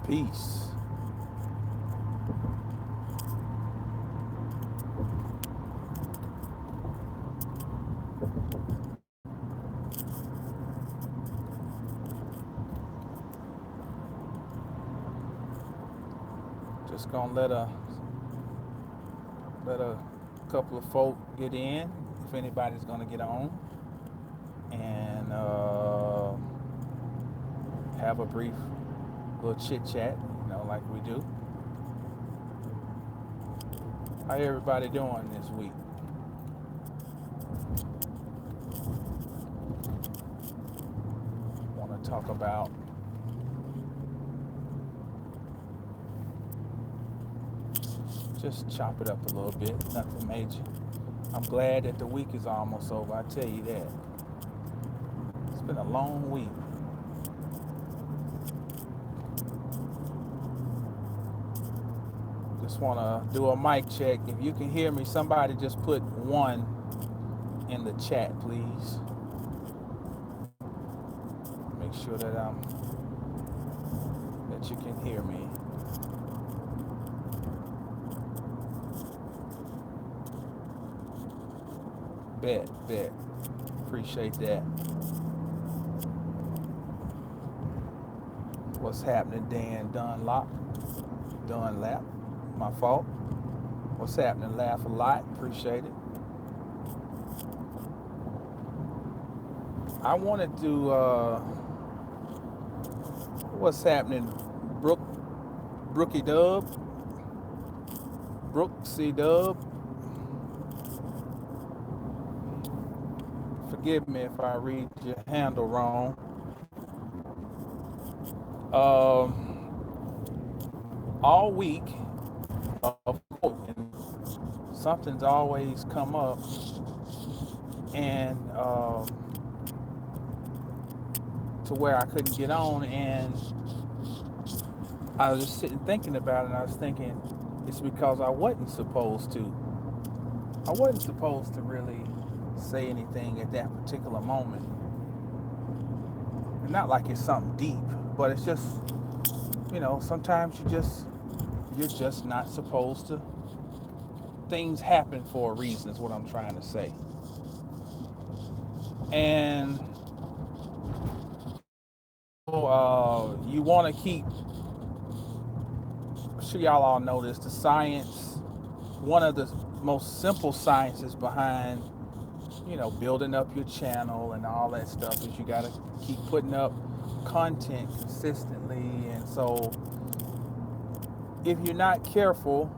Peace. Just gonna let a couple of folk get in, if anybody's gonna get on, and have a brief little chit chat, like we do. How everybody doing this week? Want to talk about just chop it up a little bit, nothing major. I'm glad that the week is almost over. I tell you that. It's been a long week. Just want to do a mic check. If you can hear me, somebody just put one in the chat, please. Make sure that you can hear me. Bet. Appreciate that. What's happening, Dan Dunlap? My fault. What's happening? Laugh a lot. Appreciate it. I wanted to. What's happening, Brookie Dub? Brooksy Dub? Forgive me if I read your handle wrong. All week, of course, something's always come up, and to where I couldn't get on, and I was just sitting thinking about it, and I was thinking it's because I wasn't supposed to. I wasn't supposed to really say anything at that particular moment. Not like it's something deep, but it's just, sometimes you're just not supposed to. Things happen for a reason is what I'm trying to say. And you want to keep, I'm sure y'all all know this, the science, one of the most simple sciences behind, building up your channel and all that stuff is you got to keep putting up content consistently. And so if you're not careful,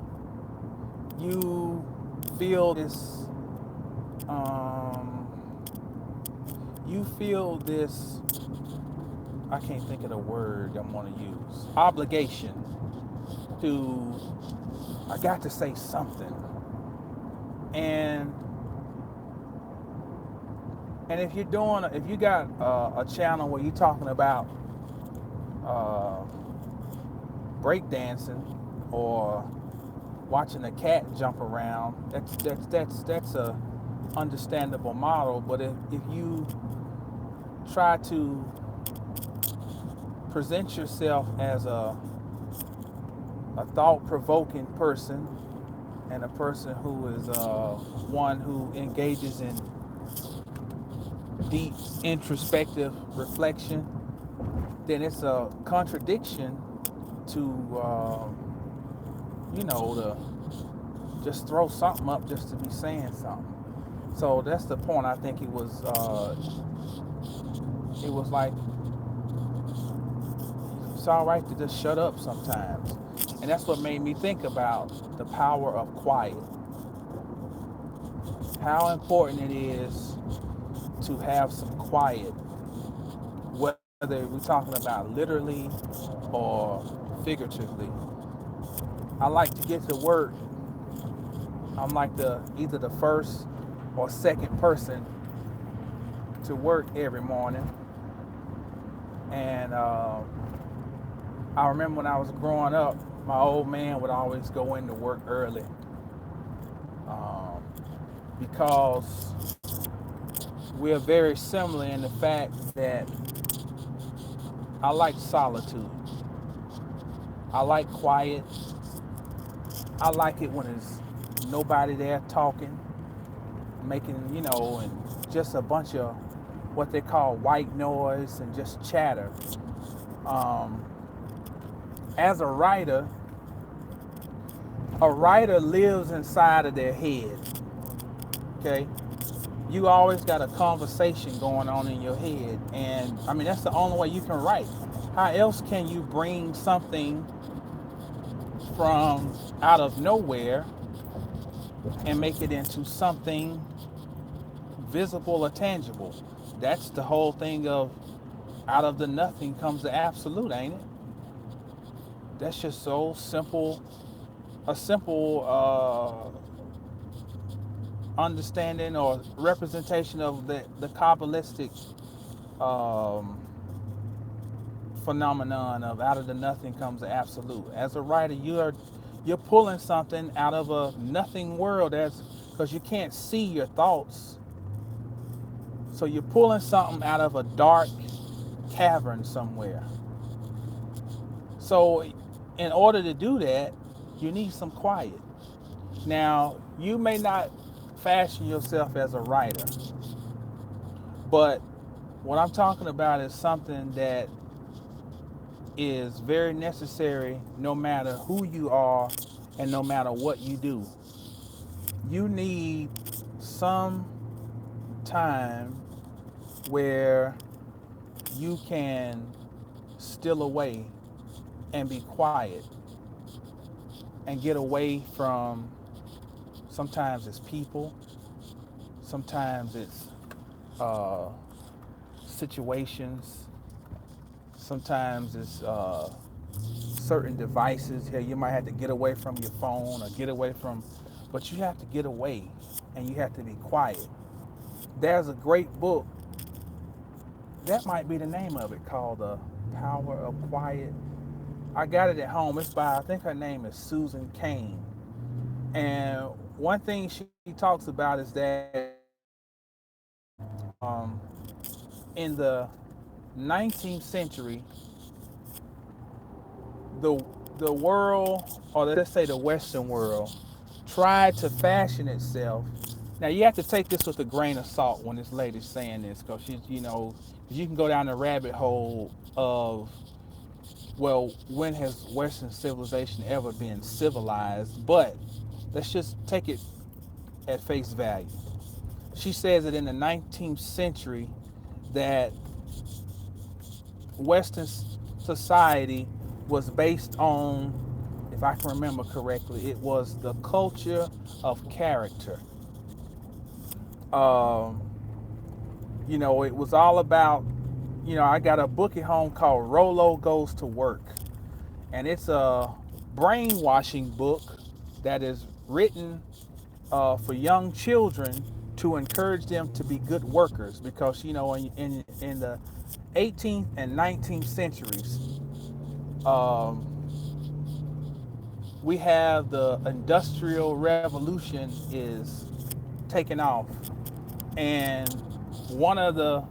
you feel this, I can't think of the word I'm going to use, obligation to, I got to say something. And if you got a channel where you're talking about breakdancing or watching a cat jump around, that's a understandable model. But if you try to present yourself as a thought-provoking person and a person who is one who engages in deep introspective reflection, then it's a contradiction to to just throw something up just to be saying something. So that's the point. I think it was like it's all right to just shut up sometimes. And that's what made me think about the power of quiet. How important it is to have some quiet, whether we're talking about literally or figuratively. I like to get to work. I'm like either the first or second person to work every morning. And I remember when I was growing up, my old man would always go into work early. because we're very similar in the fact that I like solitude. I like quiet. I like it when there's nobody there talking, making, and just a bunch of what they call white noise and just chatter. Um, as a writer lives inside of their head. Okay, you always got a conversation going on in your head, and I mean that's the only way you can write. How else can you bring something from out of nowhere and make it into something visible or tangible? That's the whole thing of out of the nothing comes the absolute, ain't it? That's just so simple, a simple understanding or representation of the Kabbalistic um, phenomenon of out of the nothing comes the absolute. As a writer, you're pulling something out of a nothing world, as because you can't see your thoughts. So you're pulling something out of a dark cavern somewhere. So in order to do that, you need some quiet. Now, you may not fashion yourself as a writer, but what I'm talking about is something that is very necessary no matter who you are and no matter what you do. You need some time where you can still away and be quiet and get away from, sometimes it's people, sometimes it's uh, situations, sometimes it's certain devices. Here, you might have to get away from your phone or get away from, but you have to get away and you have to be quiet. There's a great book, that might be the name of it, called The Power of Quiet. I got it at home. It's by, I think her name is Susan Cain. And one thing she talks about is that um, in the 19th century, the the world, or let's say the Western world, tried to fashion itself. Now you have to take this with a grain of salt when this lady's saying this, because you can go down the rabbit hole of, well, when has Western civilization ever been civilized? But let's just take it at face value. She says that in the 19th century that Western society was based on, if I can remember correctly, it was the culture of character. Um, it was all about, I got a book at home called Rolo Goes to Work. And it's a brainwashing book that is written for young children to encourage them to be good workers, because in the 18th and 19th centuries, um, we have the industrial revolution is taking off, and one of the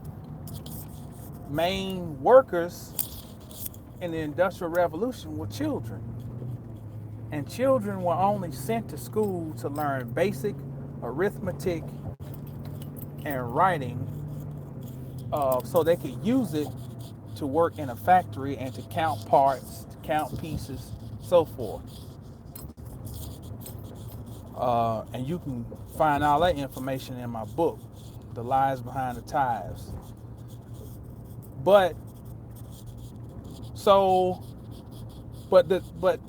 main workers in the industrial revolution were children. And children were only sent to school to learn basic arithmetic and writing, so they could use it to work in a factory and to count parts, to count pieces, so forth. And you can find all that information in my book, The Lies Behind the Ties. But so, but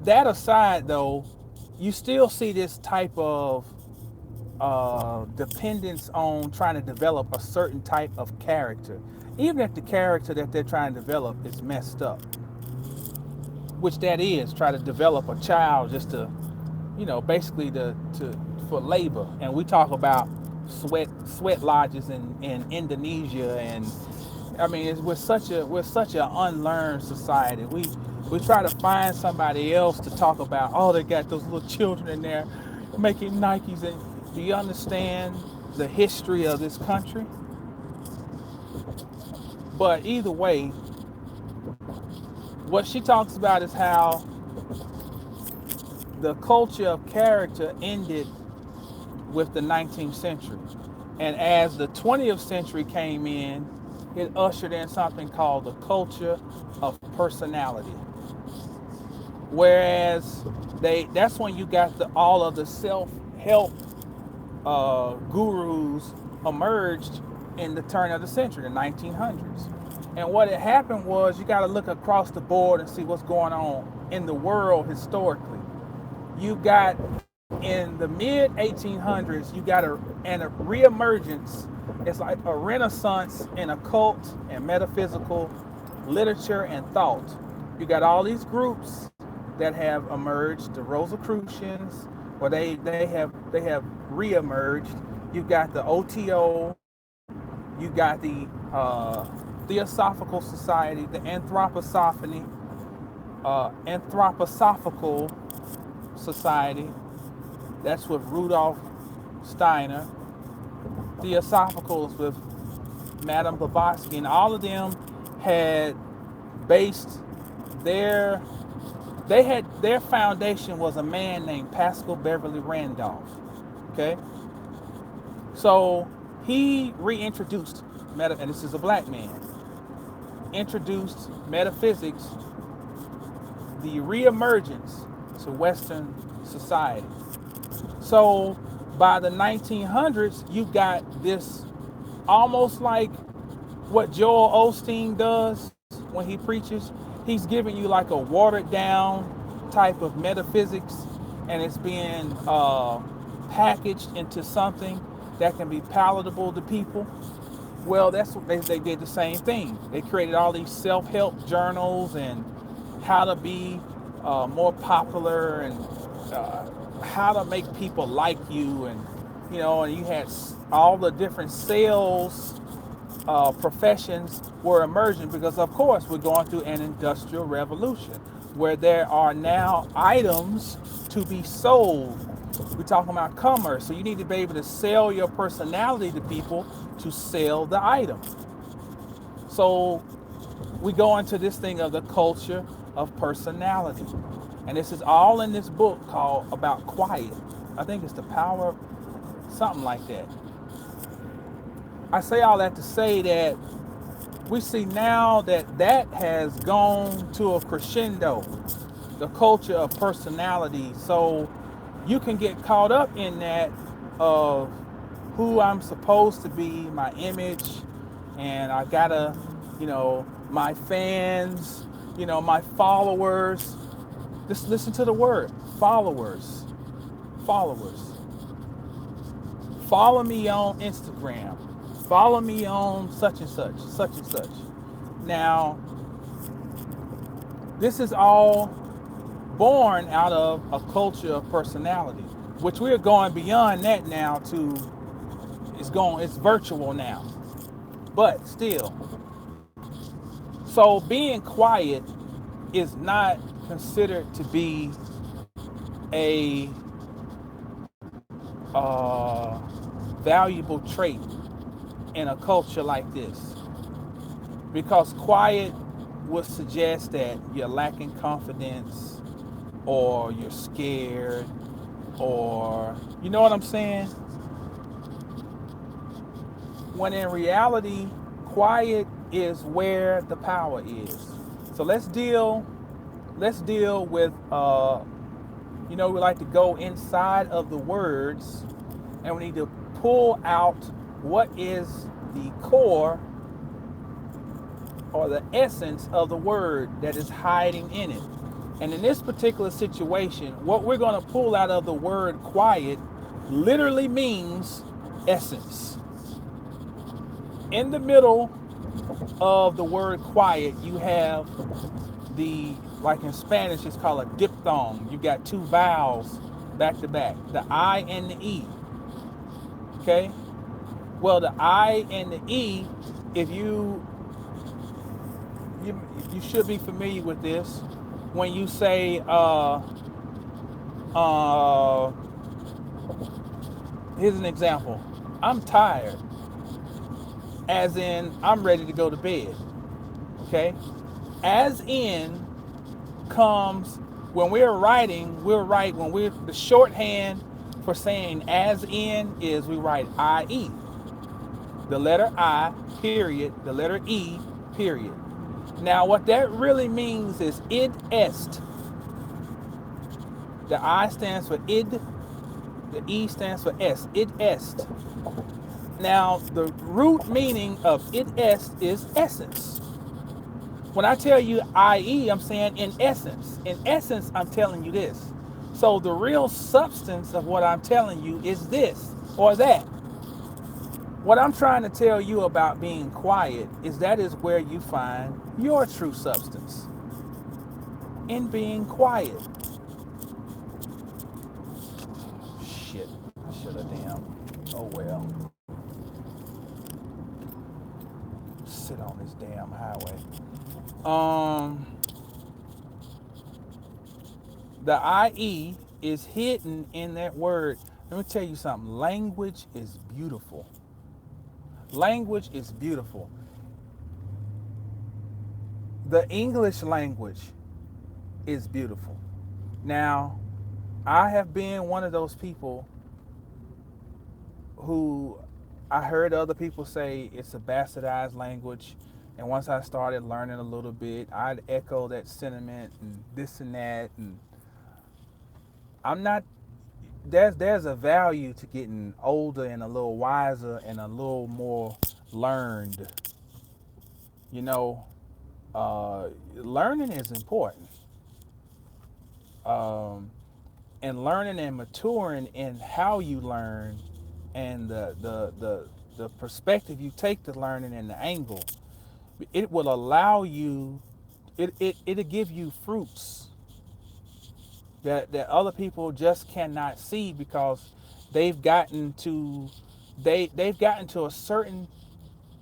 that aside, though, you still see this type of dependence on trying to develop a certain type of character, even if the character that they're trying to develop is messed up, which that is, try to develop a child just to, basically for labor. And we talk about sweat lodges in Indonesia, and I mean, we're such an unlearned society. We try to find somebody else to talk about. Oh, they got those little children in there making Nikes, and Do you understand the history of this country? But either way, what she talks about is how the culture of character ended with the 19th century. And as the 20th century came in, it ushered in something called the culture of personality. Whereas that's when you got all of the self-help gurus emerged in the turn of the century, the 1900s. And what had happened was you got to look across the board and see what's going on in the world historically. You got in the mid 1800s, you got a reemergence. It's like a renaissance in occult and metaphysical literature and thought. You got all these groups that have emerged, the Rosicrucians, where they have reemerged. You've got the OTO, you got the Theosophical Society, the Anthroposophical Society. That's with Rudolf Steiner. Theosophicals with Madame Blavatsky, and all of them had based their foundation was a man named Pascal Beverly Randolph. Okay, so he reintroduced and this is a black man, introduced metaphysics, the reemergence to Western society. So by the 1900s, you got this almost like what Joel Osteen does when he preaches. He's giving you like a watered down type of metaphysics, and it's being packaged into something that can be palatable to people. Well, that's what they did the same thing. They created all these self-help journals and how to be more popular and how to make people like you, and and you had all the different sales professions were emerging because, of course, we're going through an industrial revolution where there are now items to be sold. We're talking about commerce, so you need to be able to sell your personality to people to sell the item. So we go into this thing of the culture of personality, and this is all in this book called about quiet. I think it's the power of something like that. I say all that to say that we see now that has gone to a crescendo, the culture of personality. So you can get caught up in that of who I'm supposed to be, my image, and I gotta, my fans, my followers. Just listen to the word, followers. Follow me on Instagram. Follow me on such and such, such and such. Now, this is all born out of a culture of personality, which we're going beyond that now to, it's virtual now. But still, so being quiet is not considered to be a valuable trait in a culture like this, because quiet would suggest that you're lacking confidence, or you're scared, or you know what I'm saying, when in reality quiet is where the power is. So let's deal with we like to go inside of the words, and we need to pull out what is the core or the essence of the word that is hiding in it. And in this particular situation, what we're going to pull out of the word quiet literally means essence. In the middle of the word quiet, you have like in Spanish, it's called a diphthong. You got two vowels back to back, the I and the E. Okay? Well, the I and the E, if you should be familiar with this. When you say Here's an example. I'm tired, as in I'm ready to go to bed. Okay? As in comes when we're writing, we'll write when we're the shorthand for saying as in is we write IE. The letter I, period, the letter E, period. Now what that really means is id est. The I stands for id, the E stands for est. Id est. Now the root meaning of id est is essence. When I tell you IE, I'm saying in essence. In essence, I'm telling you this. So the real substance of what I'm telling you is this or that. What I'm trying to tell you about being quiet is that is where you find your true substance. In being quiet. Shit. I should have damn. Oh well. Sit on this damn highway. The IE is hidden in that word. Let me tell you something. Language is beautiful. Language is beautiful. The English language is beautiful. Now, I have been one of those people who I heard other people say it's a bastardized language. And once I started learning a little bit, I'd echo that sentiment and this and that. And I'm not, there's a value to getting older and a little wiser and a little more learned. You know, learning is important. Um, and learning and maturing in how you learn and the perspective you take to learning and the angle, it will allow you, it'll give you fruits that other people just cannot see because they've gotten to they've gotten to a certain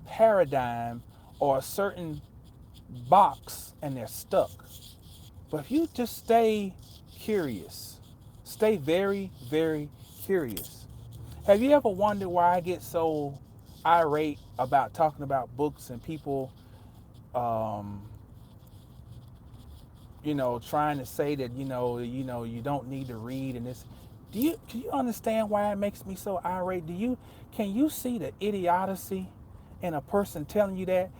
paradigm or a certain box and they're stuck. But if you just stay curious, stay very, very curious. Have you ever wondered why I get so irate about talking about books and people, um, trying to say that you don't need to read and this? Do you understand why it makes me so irate? Can you see the idiocy in a person telling you that?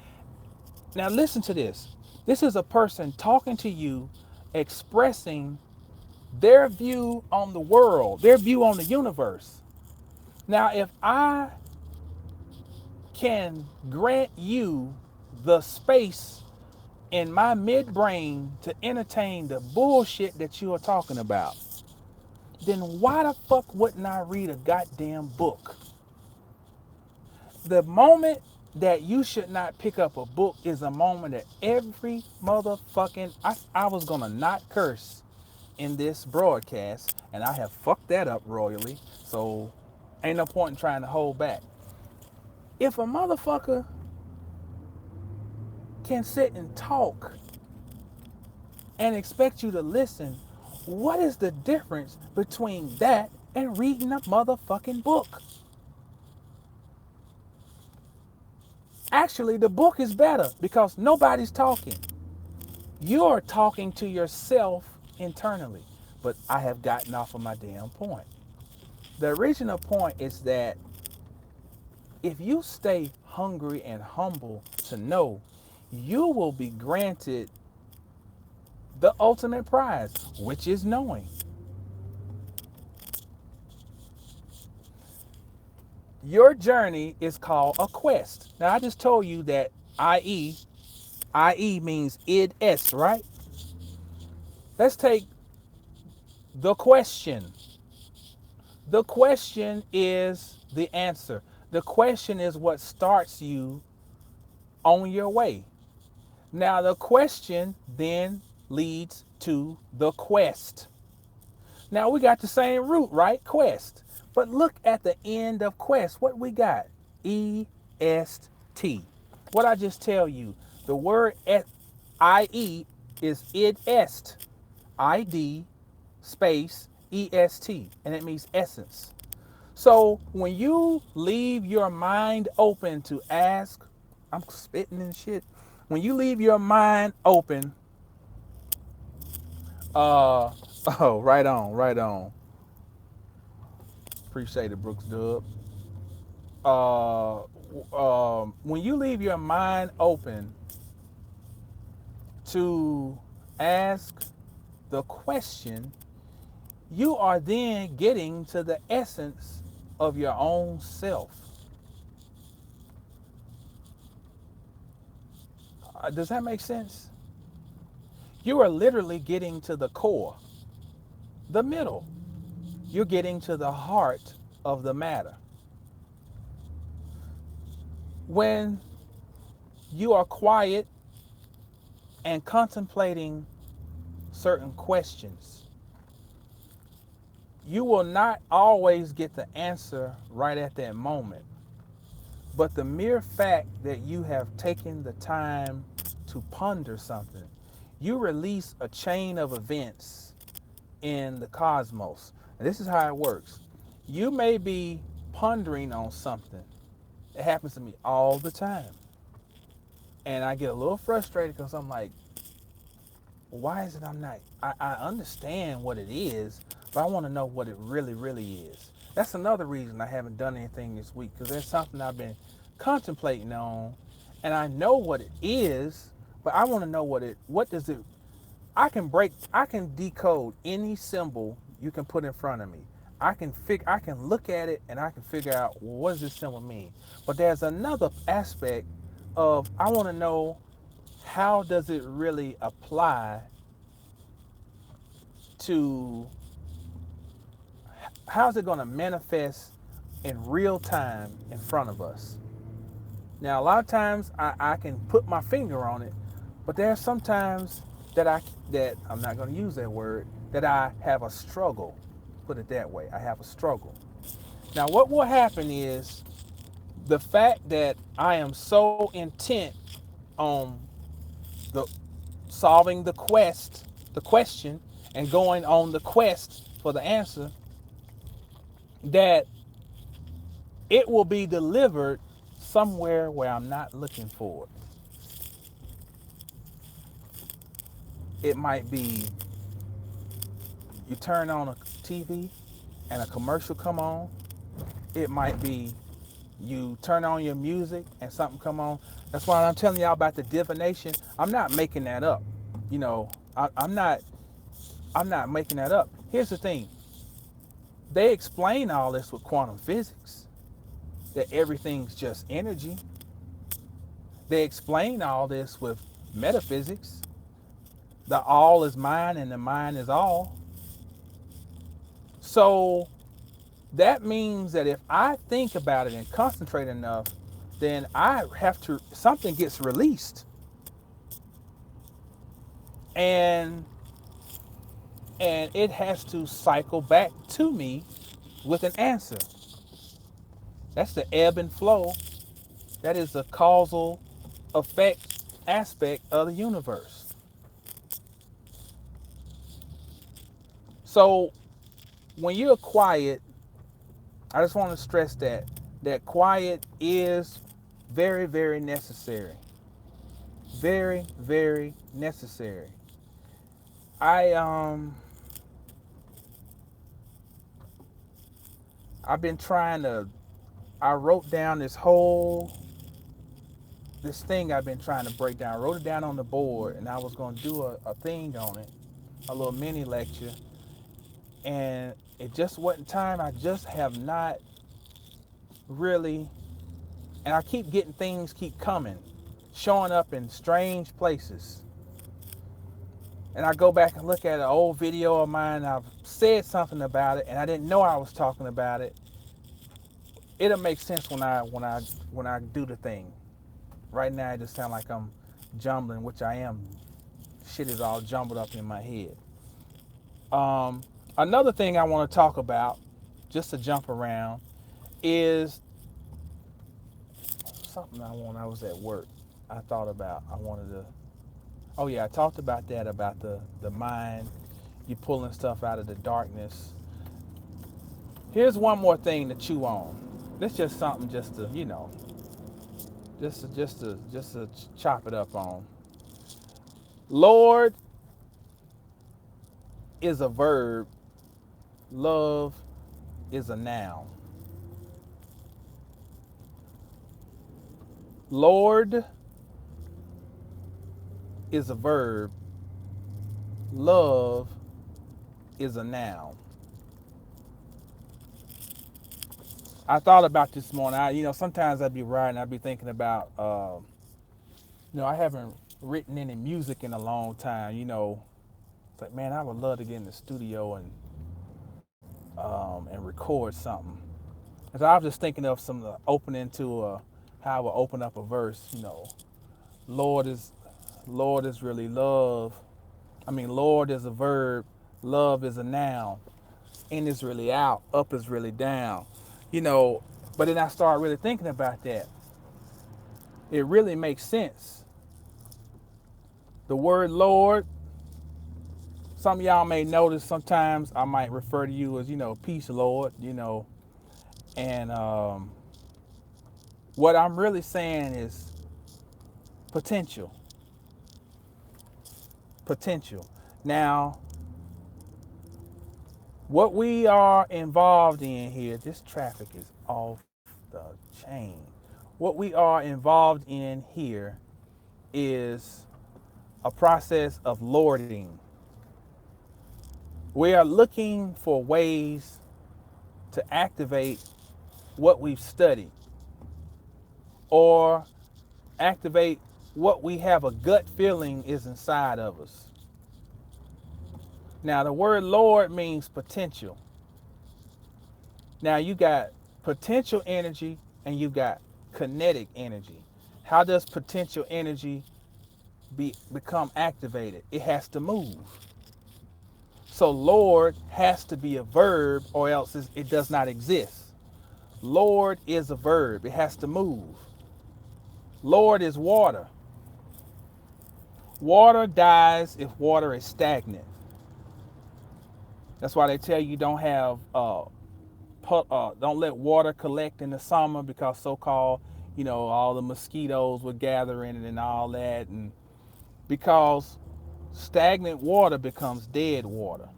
Now listen to this. This is a person talking to you, expressing their view on the world, their view on the universe. Now, if I can grant you the space in my midbrain to entertain the bullshit that you are talking about, then why the fuck wouldn't I read a goddamn book? The moment that you should not pick up a book is a moment that every motherfucking, I was gonna not curse in this broadcast, and I have fucked that up royally, so ain't no point in trying to hold back. If a motherfucker can sit and talk and expect you to listen, what is the difference between that and reading a motherfucking book? Actually, the book is better because nobody's talking. You're talking to yourself internally. But I have gotten off of my damn point. The original point is that if you stay hungry and humble to know, you will be granted the ultimate prize, which is knowing. Your journey is called a quest. Now, I just told you that IE means id est, right? Let's take the question. The question is the answer. The question is what starts you on your way. Now, the question then leads to the quest. Now, we got the same root, right? Quest. But look at the end of quest. What we got? E-S-T. What I just tell you, the word I-E is id est. I-D space E-S-T. And it means essence. So when you leave your mind open to ask, I'm spitting and shit. When you leave your mind open, oh, right on, right on. Appreciate it, Brooks Dub. When you leave your mind open to ask the question, you are then getting to the essence of your own self. Does that make sense? You are literally getting to the core, the middle. You're getting to the heart of the matter. When you are quiet and contemplating certain questions, you will not always get the answer right at that moment. But the mere fact that you have taken the time to ponder something, you release a chain of events in the cosmos. And this is how it works. You may be pondering on something. It happens to me all the time. And I get a little frustrated because I'm like, why is it I'm not? I understand what it is, but I want to know what it really, really is. That's another reason I haven't done anything this week, because there's something I've been contemplating on, and I know what it is, but I want to know what does it, I can decode any symbol you can put in front of me. I can look at it and I can figure out, well, what does this symbol mean? But there's another aspect of, I want to know, how does it really apply to, how's it going to manifest in real time in front of us? Now, a lot of times I can put my finger on it, but there are some times that I'm not going to use that word, that I have a struggle. Put it that way. I have a struggle. Now, what will happen is, the fact that I am so intent on the solving the question, and going on the quest for the answer, that it will be delivered somewhere where I'm not looking for it. It might be you turn on a TV and a commercial come on. It might be you turn on your music and something come on. That's why I'm telling y'all about the divination. I'm not making that up. You know, I'm not making that up. Here's the thing. They explain all this with quantum physics, that everything's just energy. They explain all this with metaphysics. The all is mind and the mind is all. So that means that if I think about it and concentrate enough, then I have to, something gets released. And it has to cycle back to me with an answer. That's the ebb and flow. That is the causal effect aspect of the universe. So when you're quiet, I just want to stress that quiet is very, very necessary. Very, very necessary. I I've been trying to, I wrote down this thing I've been trying to break down. I wrote it down on the board, and I was going to do a thing on it, a little mini lecture, and it just wasn't time. I just have not really, and I keep getting things keep coming, showing up in strange places. And I go back and look at an old video of mine. I've said something about it, and I didn't know I was talking about it. It'll make sense when I do the thing. Right now, it just sounds like I'm jumbling, which I am. Shit is all jumbled up in my head. Another thing I want to talk about, just to jump around, is something I was at work. I thought about. I wanted to. Oh yeah, I talked about that, about the mind. You pulling stuff out of the darkness. Here's one more thing to chew on. This just something just to, just to chop it up on. Lord is a verb. Love is a noun. Lord is a verb. Love is a noun. I thought about this morning. Sometimes I'd be writing. I'd be thinking about, I haven't written any music in a long time. It's like, man, I would love to get in the studio and record something. And so I was just thinking of some opening to how I would open up a verse. Lord is Lord is really love. Lord is a verb. Love is a noun. In is really out. Up is really down. But then I started really thinking about that. It really makes sense. The word Lord, some of y'all may notice sometimes I might refer to you as, peace, Lord, and what I'm really saying is potential. Potential. Now, what we are involved in here, this traffic is off the chain. What we are involved in here is a process of lording. We are looking for ways to activate what we've studied or activate what we have a gut feeling is inside of us. Now, the word Lord means potential. Now, you got potential energy and you got kinetic energy. How does potential energy become activated? It has to move. So Lord has to be a verb or else it does not exist. Lord is a verb. It has to move. Lord is water. Water dies if water is stagnant. That's why they tell you don't let water collect in the summer because so-called, all the mosquitoes would gather in it and all that, and because stagnant water becomes dead water.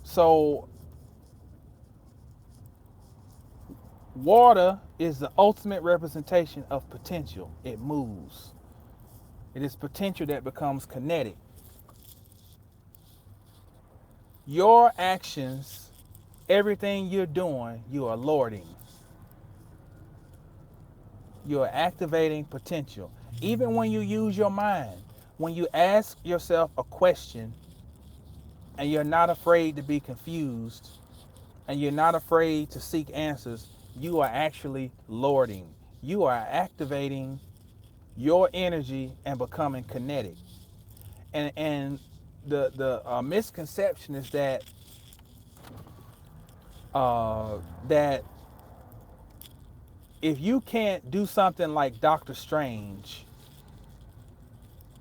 So water is the ultimate representation of potential. It moves. It is potential that becomes kinetic. Your actions, everything you're doing, you are lording. You are activating potential. Even when you use your mind, when you ask yourself a question and you're not afraid to be confused and you're not afraid to seek answers, you are actually lording. You are activating your energy and becoming kinetic. And the misconception is that that if you can't do something like Doctor Strange,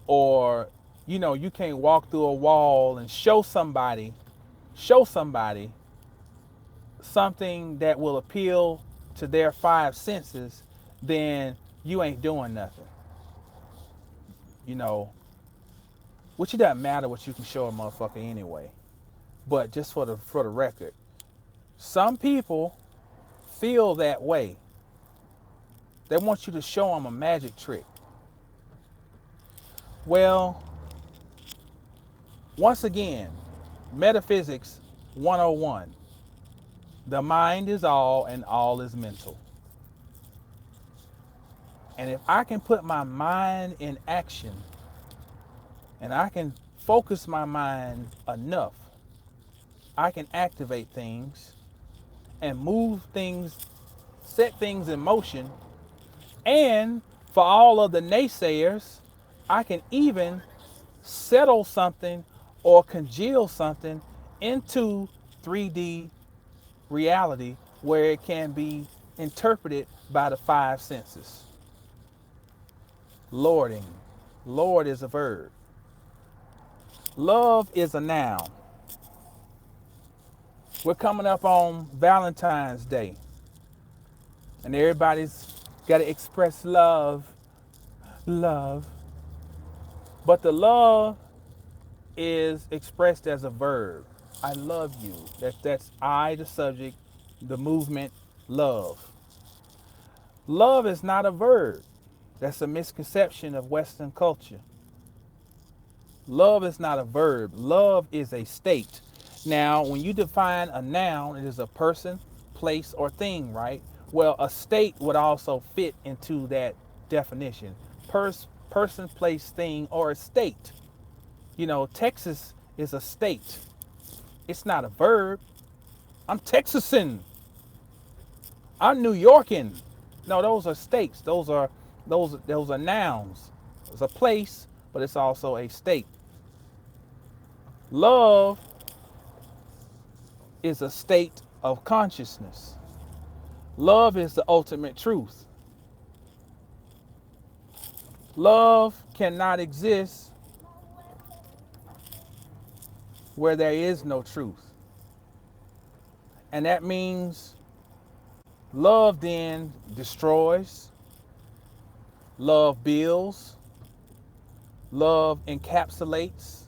or you can't walk through a wall and show somebody something that will appeal to their five senses, then you ain't doing nothing. Which it doesn't matter what you can show a motherfucker anyway. But just for the record, some people feel that way. They want you to show them a magic trick. Well, once again, Metaphysics 101. The mind is all and all is mental. And if I can put my mind in action and I can focus my mind enough, I can activate things and move things, set things in motion. And for all of the naysayers, I can even settle something or congeal something into 3D reality where it can be interpreted by the five senses. Lording. Lord is a verb. Love is a noun. We're coming up on Valentine's Day, and everybody's got to express love, love. But the love is expressed as a verb. I love you. That's I, the subject, the movement, love. Love is not a verb. That's a misconception of Western culture. Love is not a verb. Love is a state. Now, when you define a noun, it is a person, place, or thing, right? Well, a state would also fit into that definition. Person, place, thing, or a state. You know, Texas is a state. It's not a verb. I'm Texasan. I'm New Yorkan. No, those are states. Those are nouns. It's a place, but it's also a state. Love is a state of consciousness. Love is the ultimate truth. Love cannot exist where there is no truth. And that means love then destroys, love builds, love encapsulates,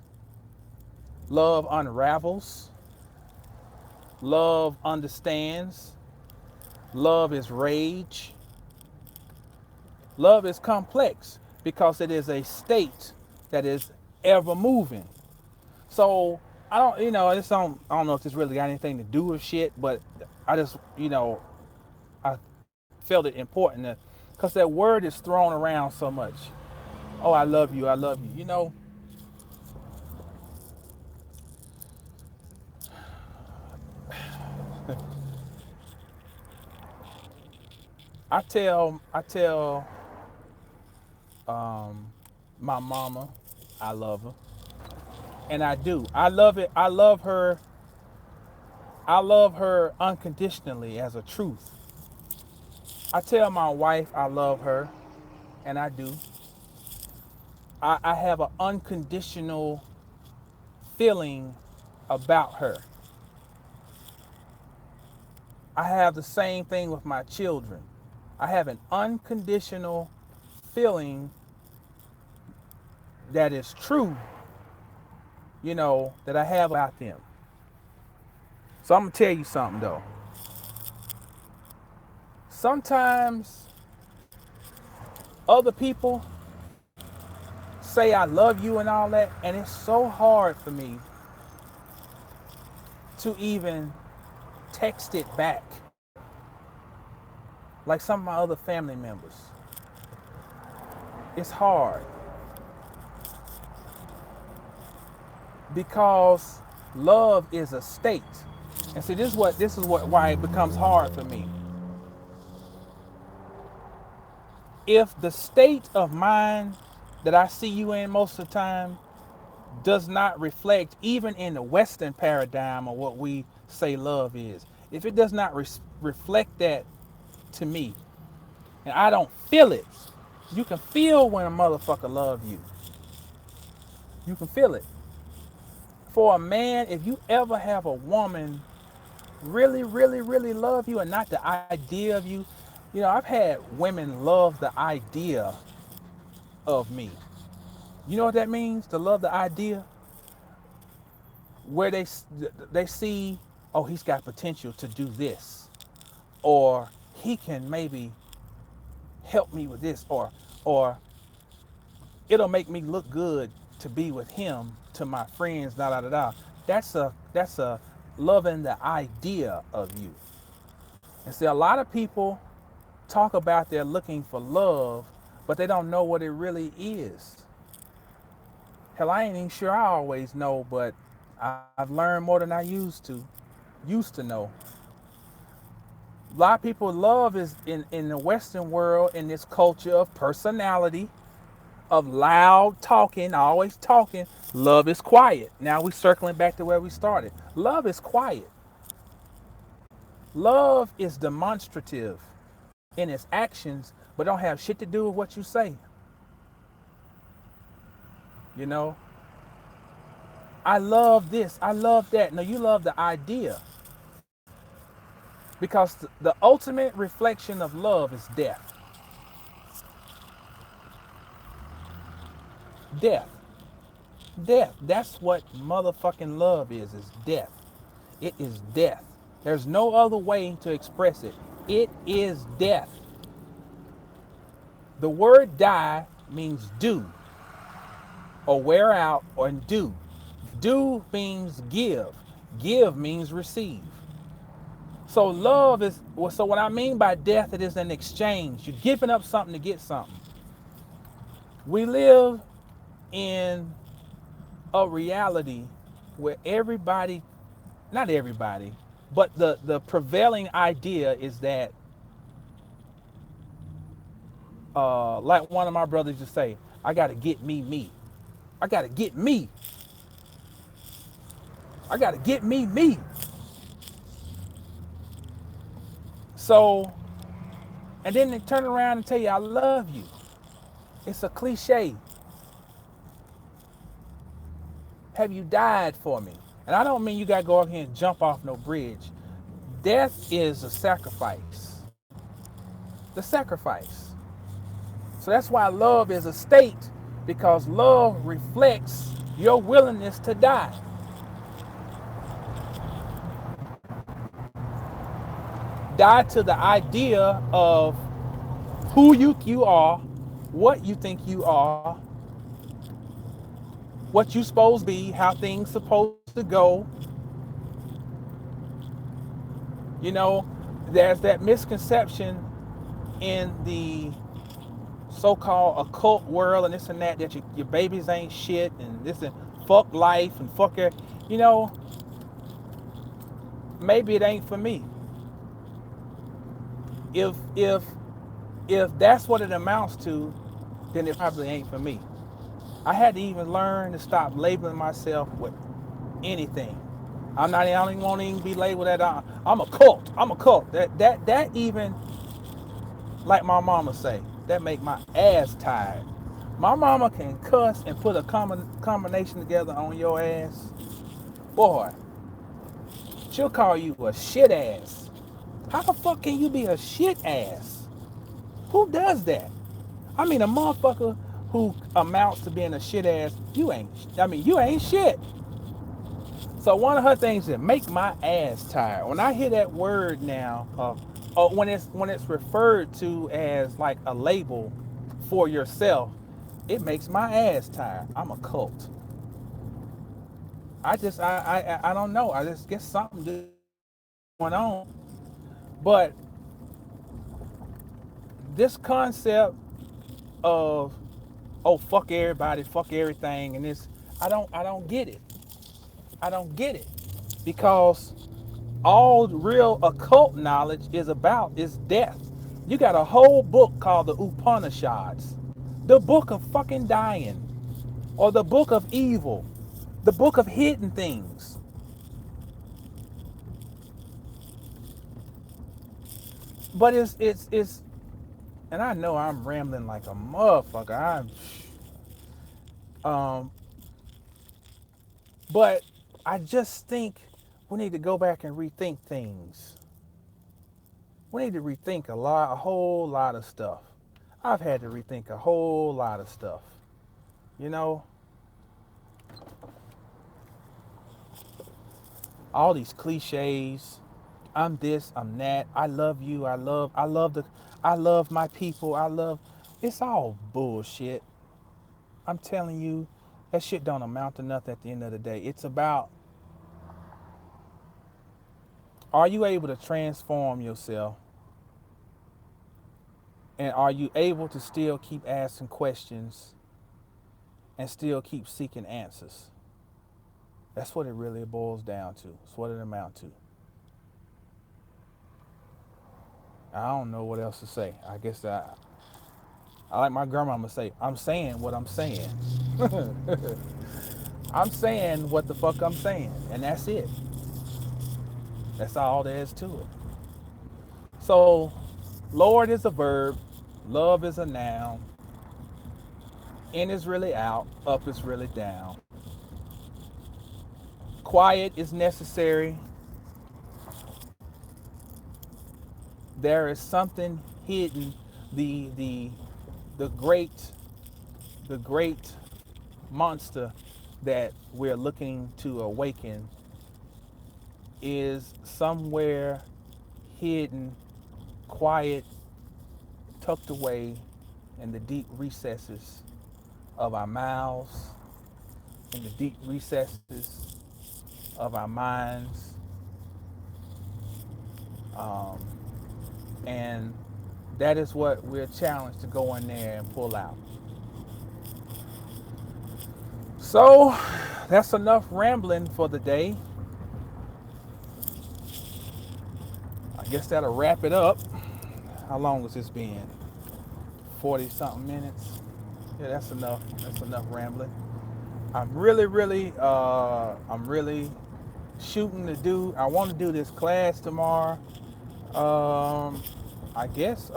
love unravels, love understands, love is rage. Love is complex because it is a state that is ever moving. So I don't, I don't know if this really got anything to do with shit, but I just, I felt it important to, because that word is thrown around so much. Oh, I love you, I love you. I tell my mama I love her, and I do. I love it. I love her. I love her unconditionally as a truth. I tell my wife I love her, and I do. I have an unconditional feeling about her. I have the same thing with my children. I have an unconditional feeling that is true, that I have about them. So I'm going to tell you something though. Sometimes other people say I love you and all that, and it's so hard for me to even text it back like some of my other family members. It's hard because love is a state. And see, this is why it becomes hard for me. If the state of mind that I see you in most of the time does not reflect, even in the Western paradigm of what we say love is, if it does not reflect that to me, and I don't feel it, you can feel when a motherfucker love you. You can feel it. For a man, if you ever have a woman really, really, really love you and not the idea of you, I've had women love the idea of me. You know what that means? To love the idea, where they see, oh, he's got potential to do this, or he can maybe help me with this, or it'll make me look good to be with him to my friends, da da da da. That's a loving the idea of you. And see, a lot of people talk about they're looking for love, but they don't know what it really is. Hell, I ain't even sure I always know, but I've learned more than I used to know. A lot of people love is in the Western world, in this culture of personality, of loud talking, always talking. Love is quiet. Now we're circling back to where we started. Love is quiet. Love is demonstrative in its actions, but don't have shit to do with what you say. I love this, I love that. No, you love the idea. Because the ultimate reflection of love is death. Death. Death. That's what motherfucking love is death. It is death. There's no other way to express it. It is death. The word die means do, or wear out, or do. Do means give. Give means receive. So love is, so what I mean by death, it is an exchange. You're giving up something to get something. We live in a reality where everybody, not everybody, but the prevailing idea is that, like one of my brothers used to say, I gotta get me. I gotta get me. I gotta get me. So, and then they turn around and tell you, I love you. It's a cliche. Have you died for me? And I don't mean you gotta go out here and jump off no bridge. Death is a sacrifice. The sacrifice. So that's why love is a state, because love reflects your willingness to die. Die to the idea of who you are, what you think you are, what you supposed to be, how things supposed to go. You know, there's that misconception in the so-called occult world and this and that, that your babies ain't shit and this and fuck life and fuck it. You know, maybe it ain't for me. If that's what it amounts to, then it probably ain't for me. I had to even learn to stop labeling myself with anything. I don't even want to even be labeled that I'm a cult. I'm a cult. That even, like my mama say, that make my ass tired. My mama can cuss and put a combination together on your ass. Boy, she'll call you a shit ass. How the fuck can you be a shit ass? Who does that? I mean, a motherfucker who amounts to being a shit ass, you ain't shit. So one of her things that make my ass tired, when I hear that word now, when it's referred to as like a label for yourself, it makes my ass tired. I'm a cult. I don't know. I just guess something going on. But this concept of, oh, fuck everybody, fuck everything, and this, I don't get it. I don't get it, because all real occult knowledge is death. You got a whole book called the Upanishads, the book of fucking dying, or the book of evil, the book of hidden things. But it's and I know I'm rambling like a motherfucker. Um, but I just think we need to go back and rethink things. We need to rethink a whole lot of stuff. I've had to rethink a whole lot of stuff. You know, all these cliches. I'm this, I'm that. I love you. I love my people. It's all bullshit. I'm telling you, that shit don't amount to nothing at the end of the day. It's about, are you able to transform yourself? And are you able to still keep asking questions and still keep seeking answers? That's what it really boils down to. It's what it amounts to. I don't know what else to say. I guess I like my grandmama say, I'm saying what I'm saying. I'm saying what the fuck I'm saying, and that's it. That's all there is to it. So, Lord is a verb, love is a noun, in is really out, up is really down. Quiet is necessary. there is something hidden. The the great the great monster that we're looking to awaken is somewhere hidden, quiet, tucked away in the deep recesses of our mouths, in the deep recesses of our minds. Um, and that is what we're challenged to go in there and pull out. So that's enough rambling for the day. I guess that'll wrap it up. How long has this been? 40 something minutes. Yeah, that's enough. That's enough rambling. I'm really shooting to do. I want to do this class tomorrow. I guess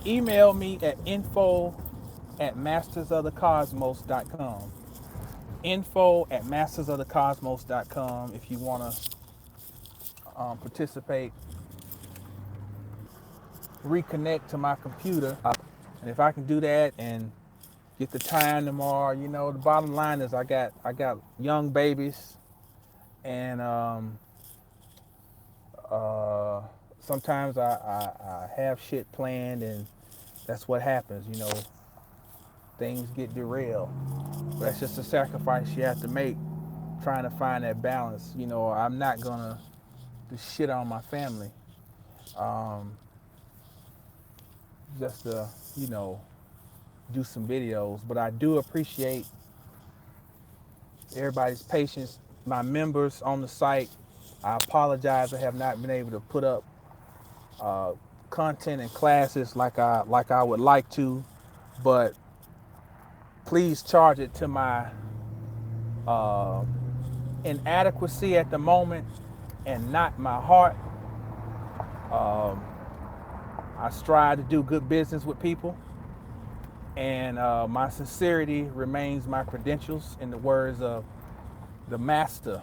email me at info@mastersofthecosmos.com. Info@mastersofthecosmos.com if you want to participate, reconnect to my computer. And if I can do that and get the time tomorrow, the bottom line is I got young babies, and sometimes I have shit planned, and that's what happens. Things get derailed. But that's just a sacrifice you have to make, trying to find that balance. I'm not gonna do shit on my family, just to do some videos. But I do appreciate everybody's patience. My members on the site, I apologize I have not been able to put up content and classes like I would like to, but please charge it to my inadequacy at the moment and not my heart. I strive to do good business with people, and my sincerity remains my credentials, in the words of the master,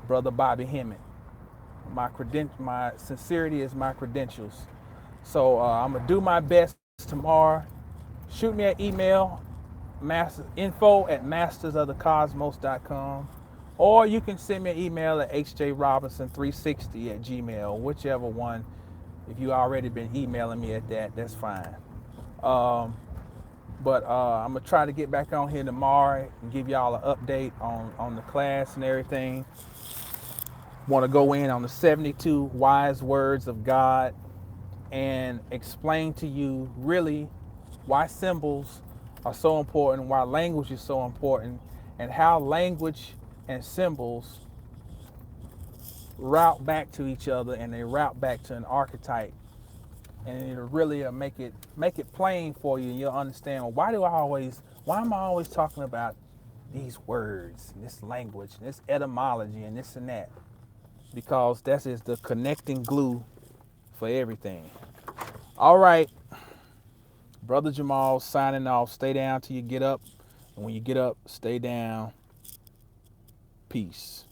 Brother Bobby Hemmett. My sincerity is my credentials. So I'm gonna do my best tomorrow. Shoot me an email, info@mastersofthecosmos.com, or you can send me an email at hjrobinson360@gmail, whichever one. If you already been emailing me at that, that's fine. But I'm gonna try to get back on here tomorrow and give y'all an update on the class and everything. Want to go in on the 72 wise words of God and explain to you really why symbols are so important, why language is so important, and how language and symbols route back to each other, and they route back to an archetype. And it'll really make it plain for you, and you'll understand why am I always talking about these words and this language and this etymology and this and that, because that is the connecting glue for everything. All right, Brother Jamal signing off. Stay down till you get up, and when you get up, stay down. Peace.